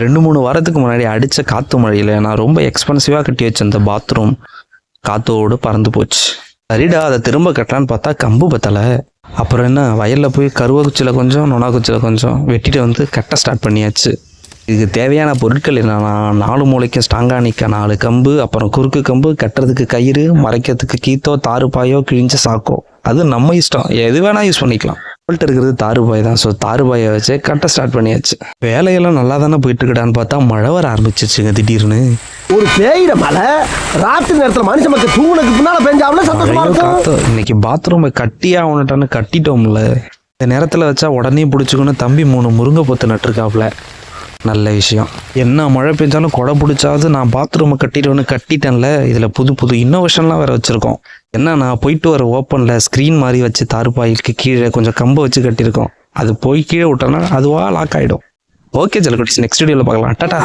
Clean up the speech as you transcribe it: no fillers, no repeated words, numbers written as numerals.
2-3 வாரத்துக்கு முன்னாடி அடித்த காற்று மழையில் நான் ரொம்ப எக்ஸ்பென்சிவாக கட்டி வச்ச அந்த பாத்ரூம் காற்றோடு பறந்து போச்சு. சரிடா, அதை திரும்ப கட்டலான்னு பார்த்தா கம்பு பத்தலை. அப்புறம் என்ன, வயலில் போய் கருவாக்குச்சியில் கொஞ்சம் நொனாக்குச்சியில் கொஞ்சம் வெட்டிட்டு வந்து கட்ட ஸ்டார்ட் பண்ணியாச்சு. இதுக்கு தேவையான பொருட்கள் என்னன்னா, 4 மூளைக்கும் ஸ்ட்ராங்காக நிற்க 4 கம்பு, அப்புறம் குறுக்கு கம்பு, கட்டுறதுக்கு கயிறு, மறைக்கிறதுக்கு கீத்தோ தாறுபாயோ கிழிஞ்ச சாக்கோ. அது நம்ம இஷ்டம், எது வேணால் யூஸ் பண்ணிக்கலாம். போல்ட்டு இருக்கிறது தாறுபாய் தான். ஸோ தாறுபாயை வச்சு கட்ட ஸ்டார்ட் பண்ணியாச்சு. வேலையெல்லாம் நல்லா தானே போயிட்டு இருக்கடான்னு பார்த்தா மழை வர ஆரம்பிச்சிச்சுங்க திடீர்னு. ஒரு பேயிட மழை ராத்திரி நேரத்தில் மனுஷ மக்கள் தூங்குனதுக்கு பின்னால பெஞ்சாவல சந்தோஷமா இருக்கும். இன்னைக்கு பாத்ரூமை கட்டியே ஆகணுட்டான்னு கட்டிட்டோம்ல. இந்த நேரத்தில் வச்சா உடனே பிடிச்சிக்கணும். தம்பி 3 முருங்கை பொத்து நட்டுருக்காப்புல. நல்ல விஷயம். என்ன மழை பெஞ்சாலும் கொடை பிடிச்சாவது நான் பாத்ரூமை கட்டிடுவேன்னு கட்டிட்டேன்ல. இதில் புது இன்னோவேஷன்லாம் வேறு வச்சுருக்கோம். என்ன, நான் போயிட்டு வர ஓப்பனில் ஸ்க்ரீன் மாதிரி வச்சு தாறுபாய்க்கு கீழே கொஞ்சம் கம்பை வச்சு கட்டியிருக்கோம். அது போய் கீழே விட்டோன்னா அதுவாக லாக் ஆகிடும். ஓகே ஜலகுட்டிஸ், நெக்ஸ்ட் வீடியோவில் பார்க்கலாம். டாடா.